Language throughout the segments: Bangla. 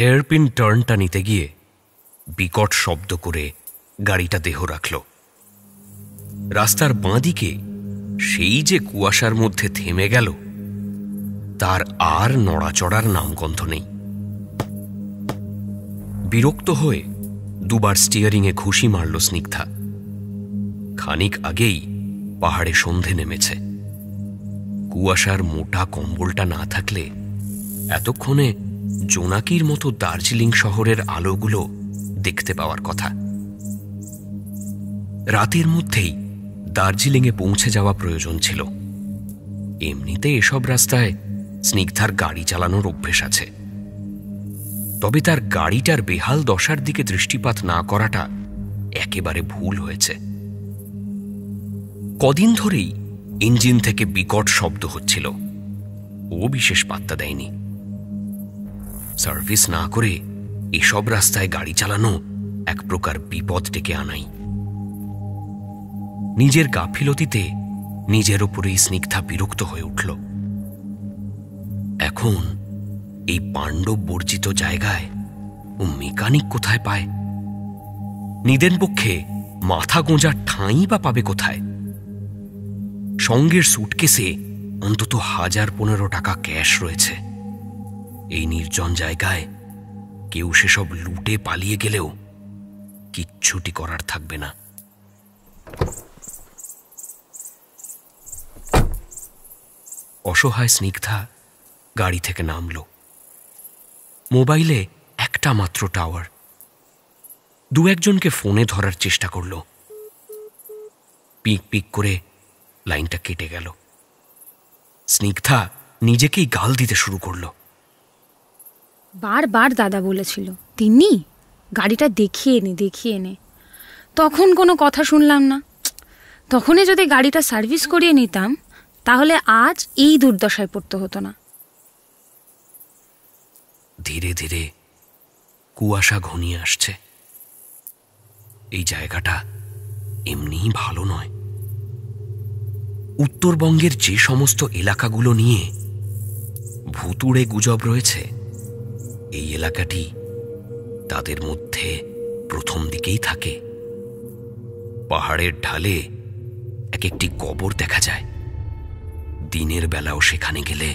হেয়ারপিন টার্নটা নিতে গিয়ে বিকট শব্দ করে গাড়িটা দেহ রাখল। রাস্তার বাঁ দিকে সেই যে কুয়াশার মধ্যে থেমে গেল, তার আর নড়াচড়ার নামগন্ধ নেই। বিরক্ত হয়ে দুবার স্টিয়ারিংয়ে ঘুষি মারল স্নিগ্ধা। খানিক আগেই পাহাড়ে সন্ধে নেমেছে। কুয়াশার মোটা কম্বলটা না থাকলে এতক্ষণে জোনাকির মতো দার্জিলিং শহরের আলোগুলো দেখতে পাওয়ার কথা। রাতের মধ্যেই দার্জিলিংয়ে পৌঁছে যাওয়া প্রয়োজন ছিল। এমনিতে এসব রাস্তায় স্নিগ্ধার গাড়ি চালানোর অভ্যেস আছে, তবে তার গাড়িটার বেহাল দশার দিকে দৃষ্টিপাত না করাটা একেবারে ভুল হয়েছে। কদিন ধরেই ইঞ্জিন থেকে বিকট শব্দ হচ্ছিল, ও বিশেষ পাত্তা দেয়নি। সার্ভিস না করে এসব রাস্তায় গাড়ি চালানো এক প্রকার বিপদ ডেকে আনাই। নিজের গাফিলতিতে নিজের ওপরেই স্নিগ্ধা বিরক্ত হয়ে উঠল। এখন এই পাণ্ডব বর্জিত জায়গায় ও মেকানিক কোথায় পায়? নিদেন পক্ষে মাথা গোঁজার ঠাঁই বা পাবে কোথায়? সঙ্গের সুটকেসে অন্তত ১,০১৫ টাকা ক্যাশ রয়েছে। এই নির্জন জায়গায় কেউ সেসব লুটে পালিয়ে গেলেও কিচ্ছুটি করার থাকবে না। অসহায় স্নিগ্ধা গাড়ি থেকে নামল। মোবাইলে একটা মাত্র টাওয়ার। দু একজনকে ফোনে ধরার চেষ্টা করল। পিক পিক করে লাইনটা কেটে গেল। স্নিগ্ধা নিজেকেই গাল দিতে শুরু করল। বারবার দাদা বলেছিল, তিনি গাড়িটা দেখিয়ে নে। তখন কোনো কথা শুনলাম না। তখনই যদি গাড়িটা সার্ভিস করিয়ে নিতাম, তাহলে আজ এই দুর্দশায় পড়তে হতো না। ধীরে ধীরে কুয়াশা ঘনিয়ে আসছে। এই জায়গাটা এমনিই ভালো নয়। উত্তরবঙ্গের যে সমস্ত এলাকাগুলো নিয়ে ভুতুড়ে গুজব রয়েছে, এই এলাকাটি তাদের মধ্যে প্রথম দিকেই থাকে। পাহাড়ের ঢালে এক একটি কবর দেখা যায়। দিনের বেলাও সেখানে গেলে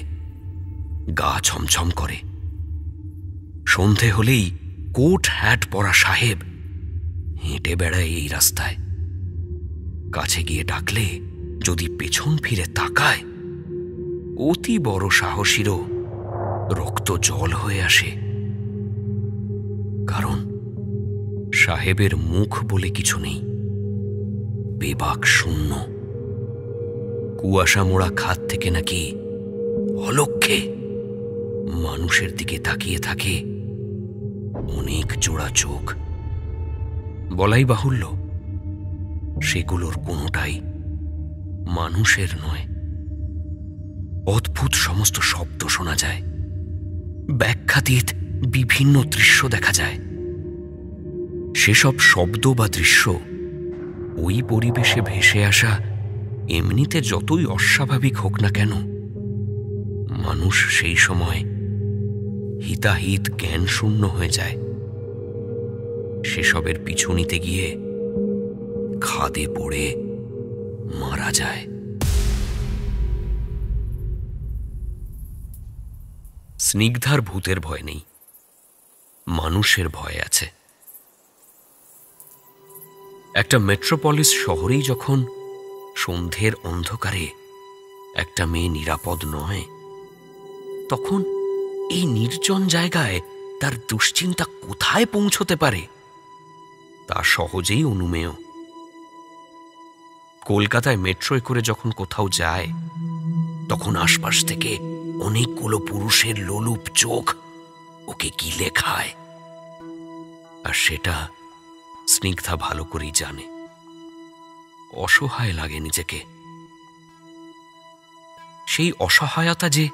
গা ছমছম করে। সন্ধে হলেই কোট হ্যাট পরা সাহেব হেঁটে বেড়ায় এই রাস্তায়। কাছে গিয়ে ডাকলে যদি পেছন ফিরে তাকায়, অতি বড় সাহসীরও রক্ত জল হয়ে আসে। কারণ সাহেবের মুখ বলে কিছু নেই, বেবাক শূন্য। কুয়াশা মোড়া খাত থেকে নাকি অলক্ষ্যে মানুষের দিকে তাকিয়ে থাকে অনেক জোড়া চোখ। বলাই বাহুল্য, সেগুলোর কোনোটাই মানুষের নয়। অদ্ভুত সমস্ত শব্দ শোনা যায়, ব্যাখ্যাতীত বিভিন্ন দৃশ্য দেখা যায়। সেসব শব্দ বা দৃশ্য ওই পরিবেশে ভেসে আসা এমনিতে যতই অস্বাভাবিক হোক না কেন, মানুষ সেই সময় হিতাহিত জ্ঞান শূন্য হয়ে যায়। সেসবের পিছু নিতে গিয়ে খাদে পড়ে মারা যায়। স্নিগ্ধার ভূতের ভয় নেই, মানুষের ভয় আছে। একটা মেট্রোপলিস শহরেই যখন সন্ধ্যের অন্ধকারে একটা মেয়ে নিরাপদ নয়, তখন এই নির্জন জায়গায় তার দুশ্চিন্তা কোথায় পৌঁছতে পারে তা সহজেই অনুমেয়। কলকাতায় মেট্রোয় করে যখন কোথাও যায়, তখন আশপাশ থেকে অনেকগুলো পুরুষের লোলুপ চোখ ওকে গিলে খায়। আর সেটা স্নিগ্ধা ভালো করেই জানে। অসহায় লাগে নিজেকে। সেই অসহায়তা যে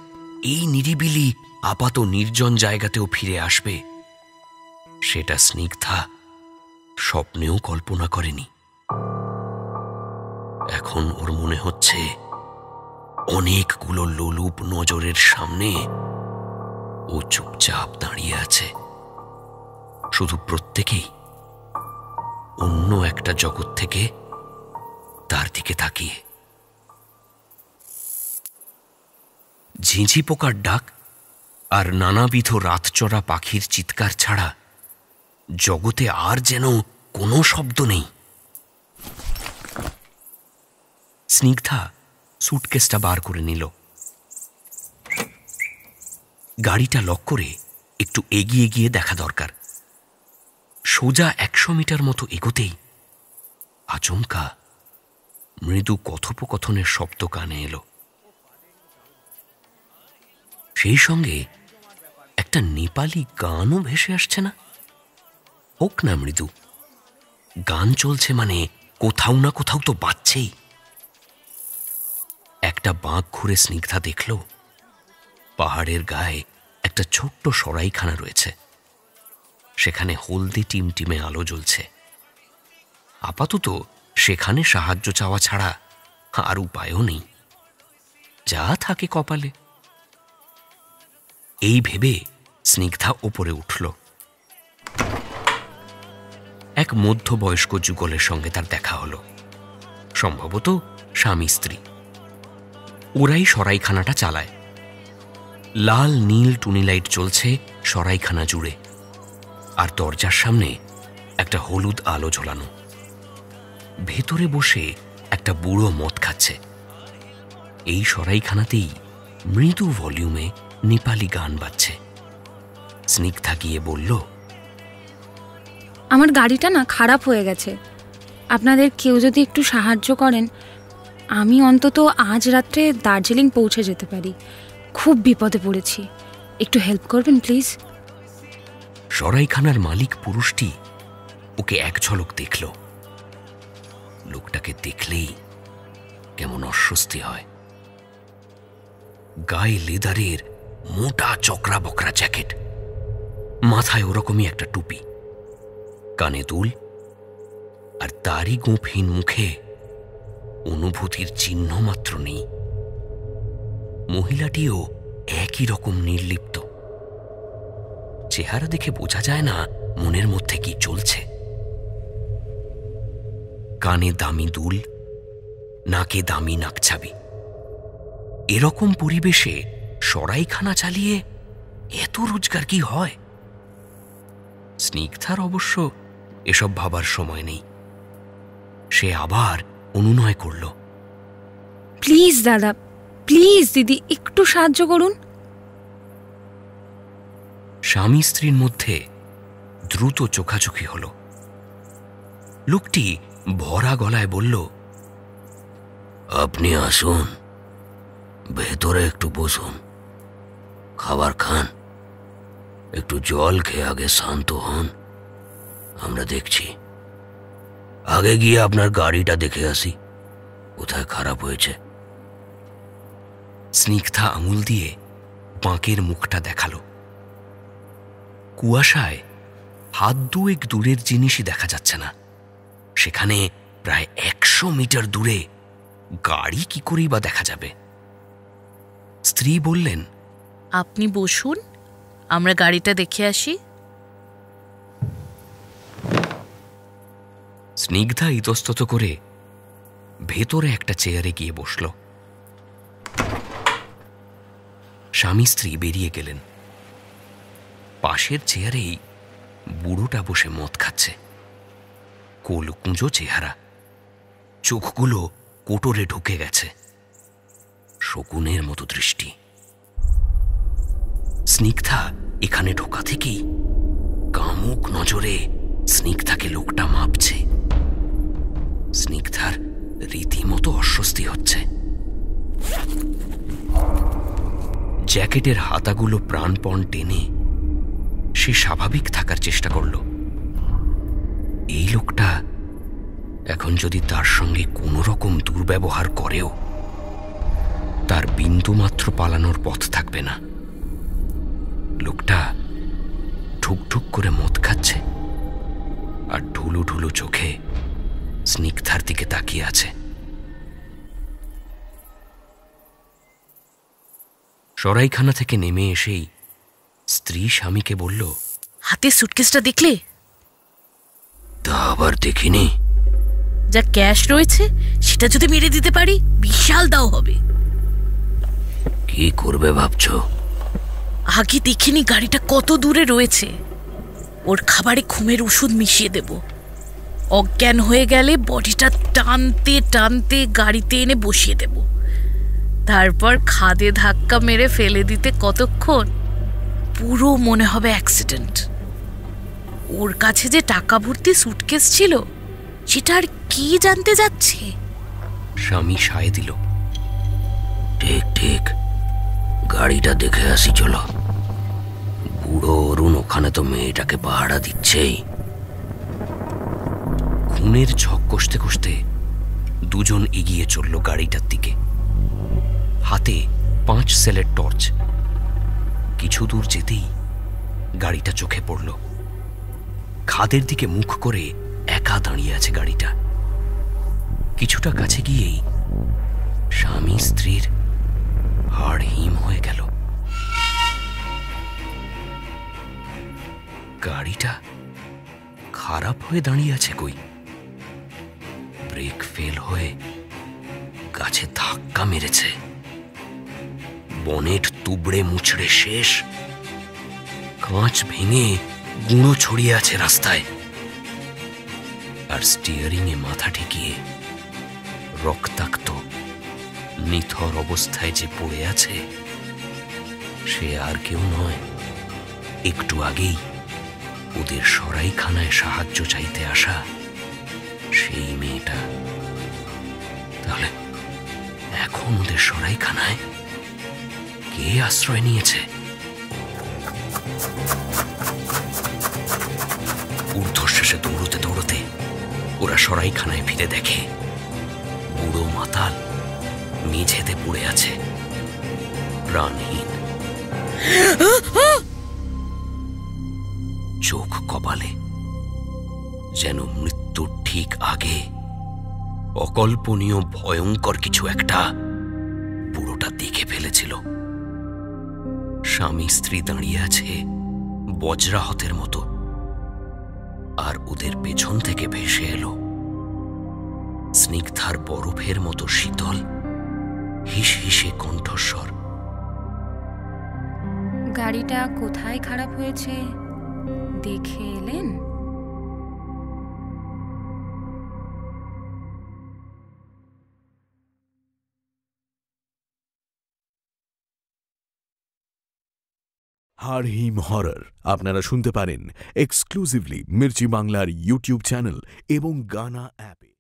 এই নিরিবিলি আপাত নির্জন জায়গাতেও ফিরে আসবে, সেটা স্নিগ্ধা স্বপ্নেও কল্পনা করেনি। এখন ওর মনে হচ্ছে অনেকগুলো লোলুপ নজরের সামনে ও চুপচাপ দাঁড়িয়ে আছে। শুধু প্রত্যেকেই অন্য একটা জগৎ থেকে তার দিকে তাকিয়ে। ঝিঁঝি পোকার ডাক আর নানাবিধ রাতচরা পাখির চিৎকার ছাড়া জগতে আর যেন কোনো শব্দ নেই। স্নিগ্ধা সুটকেসটা বার করে নিল। গাড়িটা লক করে একটু এগিয়ে গিয়ে দেখা দরকার। সোজা 100 মিটার মতো এগোতেই আচমকা মৃদু কথোপকথনের শব্দ কানে এলো। সেই সঙ্গে একটা নেপালি গানও ভেসে আসছে না? হোক না মৃদু, গান চলছে মানে কোথাও না কোথাও তো বাজছেই। একটা বাঁক ঘুরে স্নিগ্ধা দেখল পাহাড়ের গায়ে একটা ছোট্ট সরাইখানা রয়েছে। সেখানে হলদে টিমটিমে আলো জ্বলছে। আপাতত সেখানে সাহায্য চাওয়া ছাড়া আর উপায়ও নেই, যা থাকে কপালে। এই ভেবে স্নিগ্ধা ওপরে উঠল। এক মধ্যবয়স্ক যুগলের সঙ্গে তার দেখা হলো, সম্ভবত স্বামী স্ত্রী। ওরাই সরাইখানাটা চালায়। লাল নীল টুনি লাইট জ্বলছে সরাইখানা জুড়ে, আর দরজার সামনে একটা হলুদ আলো ঝোলানো। ভেতরে বসে একটা বুড়ো মদ খাচ্ছে। এই সরাইখানাতেই মৃদু ভলিউমে নেপালি গান বাজছে। স্নিগ্ধা গিয়ে বলল, আমার গাড়িটা না খারাপ হয়ে গেছে, আপনাদের কেউ যদি একটু সাহায্য করেন, আমি অন্তত আজ রাত্রে দার্জিলিং পৌঁছে যেতে পারি। খুব বিপদে পড়েছি, একটু হেল্প করবেন প্লিজ। সরাইখানার মালিক পুরুষটি ওকে এক ঝলক দেখল। লোকটাকে দেখলেই কেমন অস্বস্তি হয়। গায়ে লেদারের মোটা চকরা বকরা জ্যাকেট, মাথায় ওরকমই একটা টুপি, কানে দুল, আর তারই গোঁফহীন মুখে অনুভূতির চিহ্ন মাত্র নেই। মহিলাটিও একই রকম নির্লিপ্ত। চেহারা দেখে বোঝা যায় না মনের মধ্যে কি চলছে। কানে দামি দুল, নাকে দামি নাকছাবি। এরকম পরিবেশে সরাইখানা চালিয়ে এত রোজগার কি হয়? স্নিগ্ধার অবশ্য এসব ভাবার সময় নেই। সে আবার অনুনয় করল, প্লিজ দাদা, প্লিজ দিদি, একটু সাহায্য করুন। স্বামী স্ত্রীর মধ্যে দ্রুত চোখাচোখি হল। লোকটি ভরা গলায় বলল, আপনি আসুন, ভেতরে একটু বসুন, খাবার খান, একটু জল খেয়ে আগে শান্ত হন, আমরা দেখছি। আগে গিয়ে আপনার গাড়িটা দেখে আসি, কোথায় খারাপ হয়েছে। স্নিগ্ধা আঙুল দিয়ে বাঁকের মুখটা দেখালো। কুয়াশায় হাত দুয়েক দূরের জিনিসই দেখা যাচ্ছে না। সেখানে প্রায় 100 মিটার দূরে গাড়ি কি করেই বা দেখা যাবে। স্ত্রী বললেন, আপনি বসুন, আমরা গাড়িটা দেখে আসি। স্নিগ্ধা ইতস্তত করে ভেতরে একটা চেয়ারে গিয়ে বসল। স্বামী স্ত্রী বেরিয়ে গেলেন। পাশের চেয়ারেই বুড়োটা বসে মদ খাচ্ছে। কোল কুঁজো চেহারা, চোখগুলো কোটরে ঢুকে গেছে, শকুনের মতো দৃষ্টি। স্নিগ্ধা এখানে ঢোকা থেকেই কামুক নজরে স্নিগ্ধাকে লোকটা মাপছে। স্নিগ্ধার রীতিমতো অস্বস্তি হচ্ছে। জ্যাকেটের হাতাগুলো প্রাণপণ টেনে সে স্বাভাবিক থাকার চেষ্টা করল। এই লোকটা এখন যদি তার সঙ্গে কোনো রকম দুর্ব্যবহার করেও তার বিন্দুমাত্র পালানোর পথ থাকবে না। লোকটা ঠুকঠুক করে মদ খাচ্ছে আর ঢুলু ঢুলু চোখে স্নিগ্ধার দিকে তাকিয়ে আছে। সরাইখানা থেকে নেমে এসেই স্ত্রী স্বামীকে বলল, হাতে সুটকেসটা দেখলে? তা আবার দেখিনি। যা ক্যাশ রয়েছে সেটা যদি মেরে দিতে পারি, বিশাল দাও হবে। কি করবে ভাবছো? আগে দেখিনি গাড়িটা কত দূরে রয়েছে। ওর খাবারে ঘুমের ওষুধ মিশিয়ে দেব। অজ্ঞান হয়ে গেলে বডিটা টানতে টানতে গাড়িতে এনে বসিয়ে দেব। তারপর খাদে ধাক্কা মেরে ফেলে দিতে কতক্ষণ, পুরো মনে হবে অ্যাক্সিডেন্ট। ওর কাছে যে টাকা ভর্তি সুটকেস ছিল, সেটা আর কি জানতে যাচ্ছে। স্বামী সায় দিল। ঠিক ঠিক, গাড়িটা দেখে আসি চলো। বুড়ো অরুণ ওখানে তো মেয়েটাকে পাহারা দিচ্ছেই। খুনের ঝক কষতে কষতে দুজন এগিয়ে চলল গাড়িটার দিকে, হাতে 5 সেলের টর্চ। কিছু দূর যেতেই গাড়িটা চোখে পড়ল। খাদের দিকে মুখ করে একা দাঁড়িয়ে আছে গাড়িটা। কিছুটা কাছে গিয়েই স্বামী স্ত্রীর হাড় হিম হয়ে গেল। গাড়িটা খারাপ হয়ে দাঁড়িয়ে আছে কই? ব্রেক ফেল হয়ে গাছে ধাক্কা মেরেছে। বনেট তুবড়ে মুচড়ে শেষ। কাঁচ ভেঙে গুঁড়ো ছড়িয়ে আছে রাস্তায়। আর স্টিয়ারিং এ মাথা ঠেকিয়ে রক্তাক্ত নিথর অবস্থায় যে পড়ে আছে, সে আর কেউ নয়, একটু আগেই ওদের সরাইখানায় সাহায্য চাইতে আসা সেই মেয়েটা। তাহলে এখন ওদের সরাইখানায় কে আশ্রয় নিয়েছে? ঊর্ধ্বশ্বাসে দৌড়তে দৌড়তে ওরা সরাইখানায় ফিরে দেখে বুড়ো মাতাল মেঝেতে পড়ে আছে, প্রাণহীন, চোখ কপালে, যেন মৃত্যুর ঠিক আগে অকল্পনীয় ভয়ঙ্কর কিছু একটা বুড়োটা দেখে ফেলেছিল। স্বামী স্ত্রী দাঁড়িয়ে আছে বজ্রাহতের মতো, আর ওদের পেছন থেকে ভেসে এলো স্নিগ্ধার বরফের মতো শীতল হিস হিসে কণ্ঠস্বর। গাড়িটা কোথায় খারাপ হয়েছে দেখে এলেন? হাড় হিম হরর আপনারা শুনতে পারেন এক্সক্লুসিভলি মির্চি বাংলার ইউটিউব চ্যানেল এবং গানা অ্যাপে।